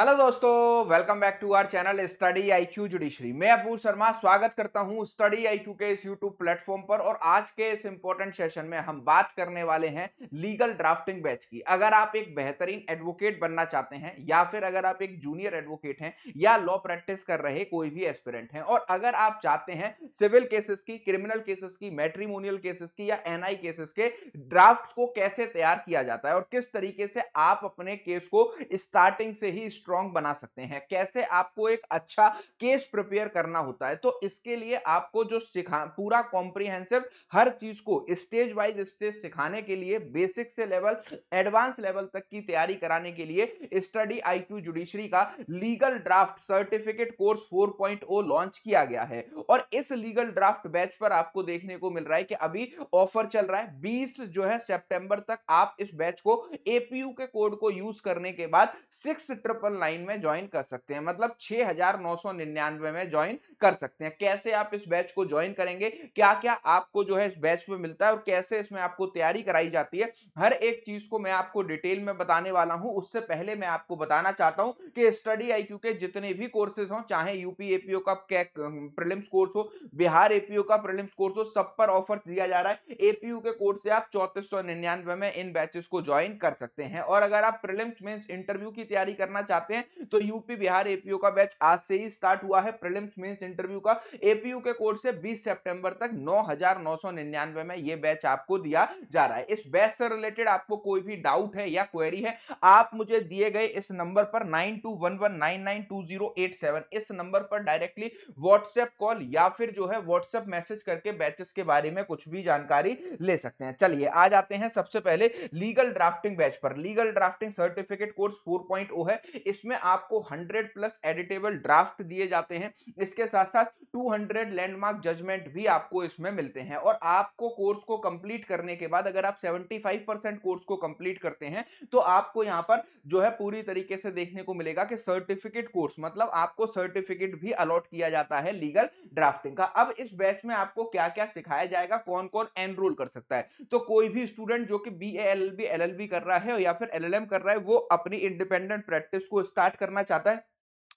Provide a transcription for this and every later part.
Hello दोस्तों, welcome back to our channel study IQ judiciary. मैं अपूर्व शर्मा स्वागत करता हूं स्टडी आईक्यू के इस यूट्यूब प्लेटफॉर्म पर। और आज के इस इंपॉर्टेंट सेशन में हम बात करने वाले हैं लीगल ड्राफ्टिंग बैच की। अगर आप एक बेहतरीन एडवोकेट बनना चाहते हैं या फिर अगर आप एक जूनियर एडवोकेट हैं या लॉ प्रैक्टिस कर रहे कोई भी एस्पिरेंट हैं, और अगर आप चाहते हैं सिविल केसेस की, क्रिमिनल केसेस की, मैट्रिमोनियल केसेस की या एनआई केसेस के ड्राफ्ट को कैसे तैयार किया जाता है और किस तरीके से आप अपने केस को स्टार्टिंग से ही स्ट्रांग बना सकते हैं, कैसे आपको एक अच्छा केस प्रिपेयर करना होता है, तो इसके लिए आपको जो सिखा पूरा कॉम्प्रिहेंसिव हर चीज को स्टेज वाइज स्टेज सिखाने के लिए बेसिक से लेवल एडवांस लेवल तक की तैयारी कराने के लिए स्टडी आईक्यू जुडिशरी का legal draft certificate course 4.0 launch किया गया है। और इस लीगल ड्राफ्ट बैच पर आपको देखने को मिल रहा है कि अभी ऑफर चल रहा है 20 जो है सितंबर तक। आप इस बैच को एपीयू के कोड को यूज करने के बाद 6999 में ज्वाइन कर सकते हैं, मतलब 6999 में ज्वाइन कर सकते हैं। कैसे आप इस बैच को ज्वाइन करेंगे, क्या क्या आपको जो है इस बैच में मिलता है और कैसे इसमें आपको तैयारी कराई जाती है, हर एक चीज को मैं आपको डिटेल में बताने वाला हूं। उससे पहले मैं आपको बताना चाहता हूं कि स्टडी आईक्यू के जितने भी कोर्सेज हो, चाहे यूपी एपीओ का प्रीलिम्स कोर्स हो, बिहार एपीओ का प्रीलिम्स कोर्स हो, सब पर ऑफर दिया जा रहा है। एपीयू के कोर्स से आप 3499 में इन बैचेस को ज्वाइन कर सकते हैं। और अगर आप प्रीलिम्स मेंस इंटरव्यू की तैयारी करना चाहते हैं तो यूपी बिहार एपीयू का बैच आज से ही स्टार्ट हुआ है प्रीलिम्स मेंस इंटरव्यू का। एपीयू के कोर्स से 20 सितंबर तक 9999 में ये बैच आपको दिया जा रहा है। इस बैच से रिलेटेड आपको कोई भी डाउट है या क्वेरी है, आप मुझे दिए गए इस नंबर पर 9211992087 इस नंबर पर डायरेक्टली व्हाट्सएप कॉल या फिर जो है व्हाट्सएप मैसेज करके बैचेस के बारे में कुछ भी जानकारी ले सकते हैं। चलिए आ जाते हैं सबसे पहले लीगल ड्राफ्टिंग बैच पर। लीगल ड्राफ्टिंग सर्टिफिकेट कोर्स 4.0 है। इसमें आपको 100 प्लस एडिटेबल ड्राफ्ट दिए जाते हैं। इसके साथ साथ 200 लैंडमार्क जजमेंट भी आपको इसमें मिलते हैं। और आपको कोर्स को कंप्लीट करने के बाद अगर आप 75% कोर्स को कंप्लीट करते हैं तो आपको यहां पर जो है पूरी तरीके से देखने को मिलेगा कि सर्टिफिकेट कोर्स, मतलब आपको सर्टिफिकेट भी अलॉट किया जाता है लीगल ड्राफ्टिंग का। अब इस बैच में आपको क्या क्या सिखाया जाएगा, कौन कौन एनरोल कर सकता है, तो कोई भी स्टूडेंट जो कि बीए एलएलबी एलएलबी कर रहा है या फिर एलएलएम कर रहा है, वो अपनी इंडिपेंडेंट प्रैक्टिस को स्टार्ट करना चाहता है।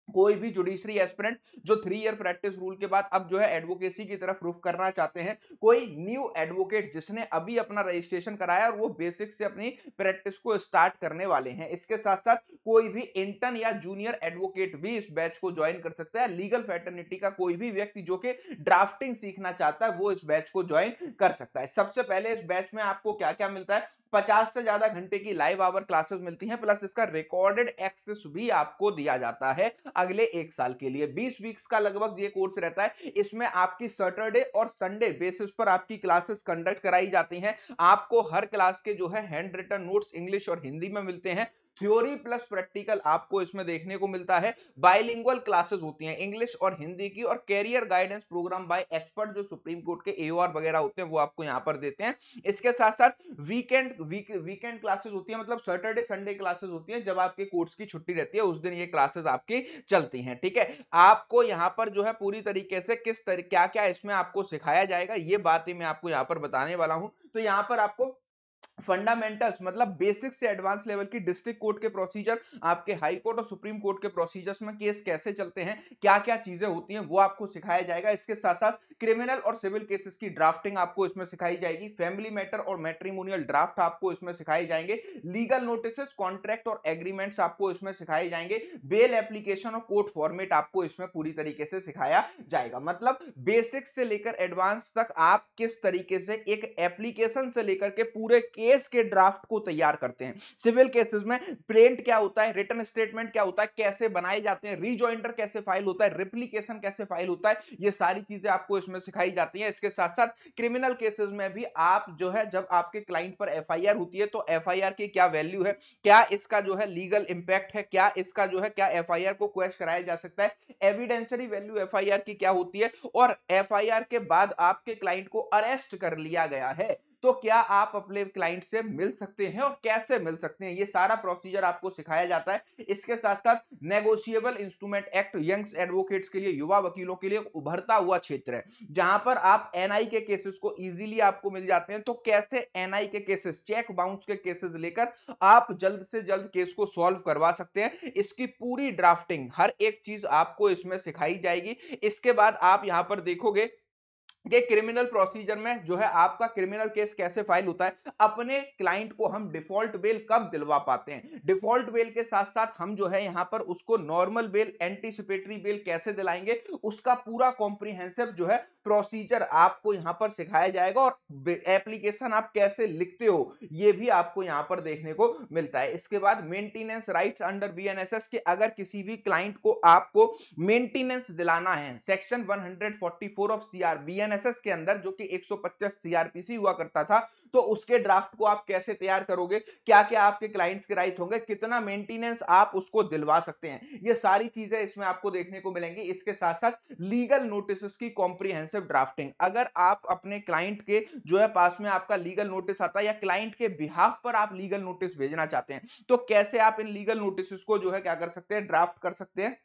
कोई भी जुडिशरी एस्पिरेंट जो 3 ईयर प्रैक्टिस रूल के बाद अब जो है एडवोकेसी की तरफ रुख करना चाहते हैं, कोई न्यू एडवोकेट जिसने अभी अपना रजिस्ट्रेशन कराया और वो बेसिक से अपनी प्रैक्टिस को स्टार्ट करने वाले हैं। इसके साथ साथ कोई भी इंटर्न या जूनियर एडवोकेट भी इस बैच को ज्वाइन कर सकता है। लीगल फैटर्निटी का कोई भी व्यक्ति जो कि ड्राफ्टिंग सीखना चाहता है वो इस बैच को ज्वाइन कर सकता है। सबसे पहले इस बैच में आपको क्या क्या मिलता है, 50 से ज्यादा घंटे की लाइव आवर क्लासेस मिलती हैं, प्लस इसका रिकॉर्डेड एक्सेस भी आपको दिया जाता है अगले 1 साल के लिए। 20 वीक्स का लगभग ये कोर्स रहता है। इसमें आपकी सैटरडे और संडे बेसिस पर आपकी क्लासेस कंडक्ट कराई जाती हैं। आपको हर क्लास के जो है हैंड रिटन नोट्स इंग्लिश और हिंदी में मिलते हैं। थ्योरी प्लस प्रैक्टिकल आपको इसमें देखने को मिलता है। बाइलिंगुअल क्लासेस होती हैं इंग्लिश और हिंदी की, और career guidance programme by expert जो सुप्रीम कोर्ट के एओआर वगैरह होते हैं वो आपको यहां पर देते हैं। इसके साथ साथ वीकेंड क्लासेस होती है, मतलब सैटरडे संडे क्लासेस होती है। जब आपके कोर्स की छुट्टी रहती है उस दिन ये क्लासेस आपकी चलती हैं। ठीक है, आपको यहां पर जो है पूरी तरीके से क्या क्या इसमें आपको सिखाया जाएगा ये बातें मैं आपको यहां पर बताने वाला हूं। तो यहां पर आपको फंडामेंटल्स, मतलब बेसिक से एडवांस लेवल की डिस्ट्रिक्ट कोर्ट के प्रोसीजर, आपके हाई कोर्ट और सुप्रीम कोर्ट के प्रोसीजर्स में केस कैसे चलते हैं, क्या क्या चीजें होती हैं वो आपको सिखाया जाएगा। इसके साथ साथ क्रिमिनल और सिविल केसेस की ड्राफ्टिंग आपको इसमें सिखाई जाएगी। फैमिली मैटर और मैट्रिमोनियल ड्राफ्ट आपको इसमें सिखाए जाएंगे। लीगल नोटिसेस, कॉन्ट्रैक्ट और एग्रीमेंट्स आपको इसमें सिखाए जाएंगे। बेल एप्लीकेशन और कोर्ट फॉर्मेट आपको इसमें पूरी तरीके से सिखाया जाएगा। मतलब बेसिक से लेकर एडवांस तक आप किस तरीके से एक एप्लीकेशन से लेकर के पूरे केस के ड्राफ्ट को तैयार करते हैं। सिविल केसेस में प्लेंट क्या होता है, रिटन स्टेटमेंट क्या होता है, कैसे बनाए जाते हैं, रीजॉइंडर कैसे फाइल होता है, रिप्लिकेशन कैसे फाइल होता है, ये सारी चीजें आपको इसमें सिखाई जाती हैं। इसके साथ साथ क्रिमिनल केसेस में भी आप जो है जब आपके क्लाइंट पर एफआईआर होती है तो एफआईआर की क्या वैल्यू है, क्या इसका जो है लीगल इंपैक्ट है, क्या इसका जो है क्या एफआईआर को क्वेश्चन कराया जा सकता है, एविडेंशियरी वैल्यू एफआईआर की क्या होती है, और एफआईआर के बाद आपके क्लाइंट को अरेस्ट कर लिया गया है तो क्या आप अपने क्लाइंट से मिल सकते हैं और कैसे मिल सकते हैं, ये सारा प्रोसीजर आपको सिखाया जाता है। इसके साथ-साथ negotiable instrument act young advocates के लिए, युवा वकीलों के लिए उभरता हुआ क्षेत्र है, जहां पर आप एनआई के केसेस को इजीली आपको मिल जाते हैं। तो कैसे एनआई के केसेस, चेक बाउंस के केसेस लेकर आप जल्द से जल्द केस को सॉल्व करवा सकते हैं, इसकी पूरी ड्राफ्टिंग, हर एक चीज आपको इसमें सिखाई जाएगी। इसके बाद आप यहां पर देखोगे कि क्रिमिनल प्रोसीजर में जो है आपका क्रिमिनल केस कैसे फाइल होता है, अपने क्लाइंट को हम डिफॉल्ट बेल कब दिलवा पाते हैं, डिफॉल्ट बेल के साथ साथ हम जो है यहां पर उसको नॉर्मल बेल, एंटीसिपेटरी बेल कैसे दिलाएंगे, उसका पूरा कॉम्प्रिहेंसिव जो है प्रोसीजर आपको यहां पर सिखाया जाएगा। और एप्लीकेशन आप कैसे लिखते हो ये भी आपको यहां पर देखने को मिलता है। इसके बाद मेंटेनेंस राइट्स अंडर बीएनएसएस के, अगर किसी भी क्लाइंट को आपको मेंटेनेंस दिलाना है, सेक्शन 144 ऑफ सीआर बीएनएसएस के अंदर जो कि 125 सीआरपीसी हुआ करता था, तो उसके ड्राफ्ट को आप कैसे तैयार करोगे, क्या क्या आपके क्लाइंट्स के राइट होंगे, कितना मेंटेनेंस आप उसको दिलवा सकते हैं, ये सारी चीजें इसमें आपको देखने को मिलेंगी। इसके साथ साथ लीगल नोटिस की कॉम्प्रिहेंसिव ड्राफ्टिंग, अगर आप अपने क्लाइंट के जो है पास में आपका लीगल नोटिस आता है या क्लाइंट के बिहाफ पर आप लीगल नोटिस भेजना चाहते हैं, तो कैसे आप इन लीगल नोटिस को जो है क्या कर सकते हैं, ड्राफ्ट कर सकते हैं,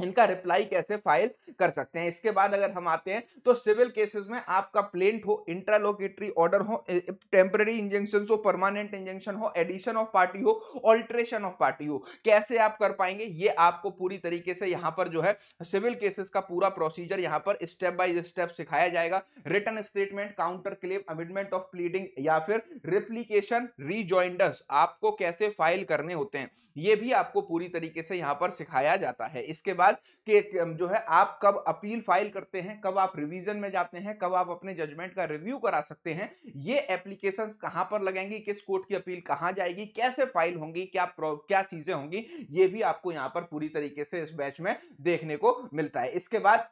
इनका रिप्लाई कैसे फाइल कर सकते हैं। इसके बाद अगर हम आते हैं तो सिविल केसेस में आपका प्लेंट हो, इंट्रालोकेटरी ऑर्डर हो, टेम्पररी इंजंक्शन हो, परमानेंट इंजंक्शन हो, एडिशन ऑफ पार्टी हो, ऑल्ट्रेशन ऑफ पार्टी हो, कैसे आप कर पाएंगे, ये आपको पूरी तरीके से यहां पर जो है सिविल केसेस का पूरा प्रोसीजर यहां पर स्टेप बाय स्टेप सिखाया जाएगा। Written statement, counter claim, amendment of pleading या फिर रिप्लीकेशन, रीजॉइंडर्स आपको कैसे फाइल करने होते हैं, ये भी आपको पूरी तरीके से यहां पर सिखाया जाता है। इसके बाद कि जो है आप कब अपील फाइल करते हैं, कब आप रिवीजन में जाते हैं, कब आप अपने जजमेंट का रिव्यू करा सकते हैं, ये एप्लीकेशंस कहां पर लगेंगी, किस कोर्ट की अपील कहां जाएगी, कैसे फाइल होंगी, क्या चीजें होंगी, ये भी आपको यहां पर पूरी तरीके से इस बैच में देखने को मिलता है। इसके बाद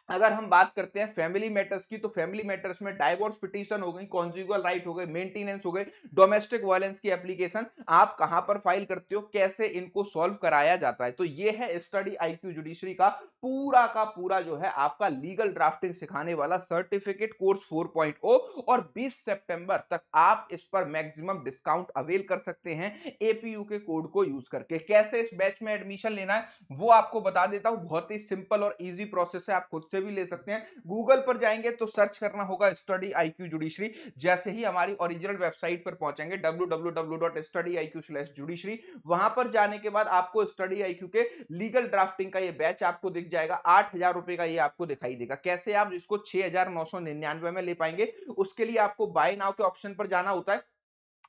अगर हम बात करते हैं फैमिली मैटर्स की, तो फैमिली मैटर्स में डाइवोर्स पिटीशन हो गई, कॉन्जुगल राइट हो गए, मेंटेनेंस हो गए, डोमेस्टिक वायलेंस की एप्लीकेशन आप कहां पर फाइल करते हो, कैसे इनको सॉल्व कराया जाता है। तो ये है स्टडी आईक्यू जुडिशरी का पूरा जो है आपका लीगल ड्राफ्टिंग सिखाने वाला सर्टिफिकेट कोर्स 4.0, और 20 सितंबर तक आप इस पर मैक्सिमम डिस्काउंट अवेल कर सकते हैं एपीयू के कोड को यूज करके। कैसे इस बैच में एडमिशन लेना है वो आपको बता देता हूं, बहुत ही सिंपल और इजी प्रोसेस है, आप खुद से भी ले सकते हैं। गूगल पर जाएंगे तो सर्च करना होगा स्टडी आईक्यू जुडिशरी, जैसे ही हमारी ओरिजिनल वेबसाइट पर पहुंचेंगे www.studyIQ/judiciary, वहां पर जाने के बाद आपको स्टडी आईक्यू के लीगल ड्राफ्टिंग का ये बैच आपको दिख जाएगा, 8,000 रुपए का ये आपको दिखाई देगा। कैसे आप इसको 6,999 में ले पाएंगे, उसके लिए आपको बाय नाउ के ऑप्शन पर जाना होता है।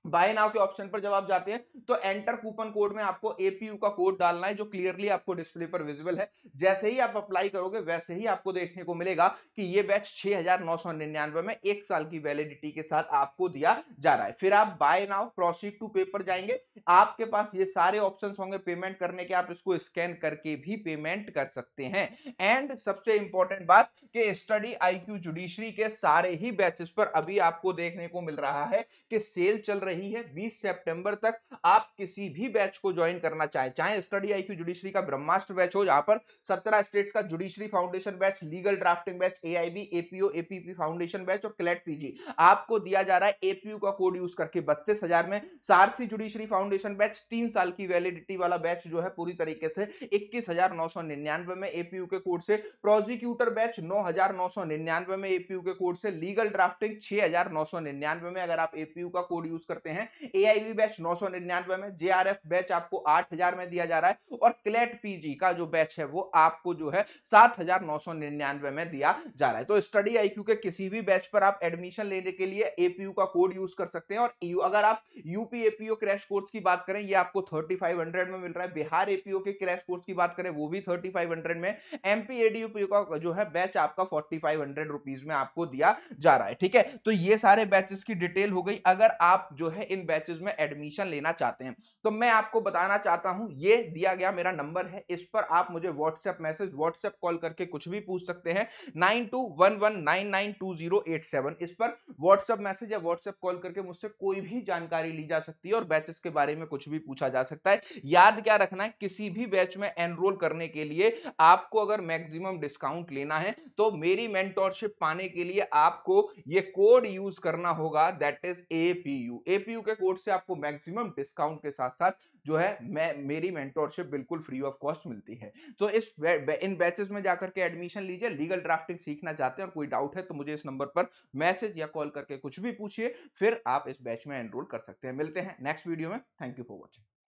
बाय नाउ के ऑप्शन पर जब आप जाते हैं तो एंटर कूपन कोड में आपको एपीयू का कोड डालना है, जो क्लियरली आपको डिस्प्ले पर विजिबल है। जैसे ही आप अप्लाई करोगे वैसे ही आपको देखने को मिलेगा कि ये बैच 6,999 में 1 साल की वैलिडिटी के साथ आपको दिया जा रहा है। फिर आप बाय नाउ प्रोसीड टू पे पर जाएंगे, आपके पास ये सारे ऑप्शंस होंगे पेमेंट करने के, आप इसको स्कैन करके भी पेमेंट कर सकते हैं। एंड सबसे इंपॉर्टेंट बात कि स्टडी आईक्यू जुडिशरी के सारे ही बैचेस पर अभी आपको देखने को मिल रहा है कि सेल चल रही है। 20 सितंबर तक आप किसी भी बैच को ज्वाइन करना चाहे स्टडी आईक्यू जुडिशरी का ब्रह्मास्त्र बैच हो, जहां पर 17 स्टेट्स का judiciary foundation batch, legal drafting batch, AIB, APO, APP foundation batch और क्लेट पीजी आपको दिया जा रहा है एपीयू का कोड यूज करके 32,000 में। सारथी जुडिशरी फाउंडेशन बैच 3 साल की वैलिडिटी वाला बैच जो है पूरी तरीके से 21,999 में एपीयू के कोड से। प्रोसिक्यूटर बैच 9,999 में एपीयू के कोड से। लीगल ड्राफ्टिंग 6,999 में अगर आप एपीयू का कोड यूज करते हैं। एआईबी बैच 999 में। जेआरएफ बैच आपको 8,000 में दिया जा रहा है और क्लेट पीजी का जो बैच है वो आपको जो है 7,999 में दिया जा रहा है। तो स्टडी आईक्यू के किसी भी बैच पर आप एडमिशन लेने के लिए एपीयू का कोड यूज कर सकते हैं। और अगर आप यूपी एपीओ क्रैश कोर्स की बात करें, ये आपको 3500 में मिल रहा है। बिहार एपीओ के क्रैश कोर्स की बात करें वो भी 3500 में। एमपी एडीयूपीओ का जो है बैच आपका 4500 रुपीज में आपको दिया जा रहा है। ठीक है, तो ये सारे बैचेस की डिटेल हो गई। अगर आप जो जो है इन बैचेस में एडमिशन लेना चाहते हैं, तो मैं आपको बताना चाहता हूं, ये दिया गया मेरा नंबर है, इस पर आप मुझे व्हाट्सएप मैसेज, व्हाट्सएप कॉल करके कुछ भी पूछ सकते हैं। 9211992087 इस पर व्हाट्सएप मैसेज या व्हाट्सएप कॉल करके मुझसे कोई भी जानकारी ली जा सकती है और बैचेस के बारे में कुछ भी पूछा जा सकता है। याद क्या रखना है, किसी भी बैच में एनरोल करने के लिए आपको अगर मैक्सिमम डिस्काउंट लेना है तो मेरी मेंटोरशिप पाने के लिए आपको ये कोड यूज करना होगा, दैट इज एपीयू। एपीयू के कोड से आपको मैक्सिमम डिस्काउंट के साथ साथ जो है मैं मेरी मेंटोरशिप बिल्कुल फ्री ऑफ कॉस्ट मिलती है। तो इन बैचेस में जाकर के एडमिशन लीजिए। लीगल ड्राफ्टिंग सीखना चाहते हैं और कोई डाउट है तो मुझे इस नंबर पर मैसेज या कॉल करके कुछ भी पूछिए, फिर आप इस बैच में एनरोल कर सकते हैं। मिलते हैं नेक्स्ट वीडियो में। Thank you for watching.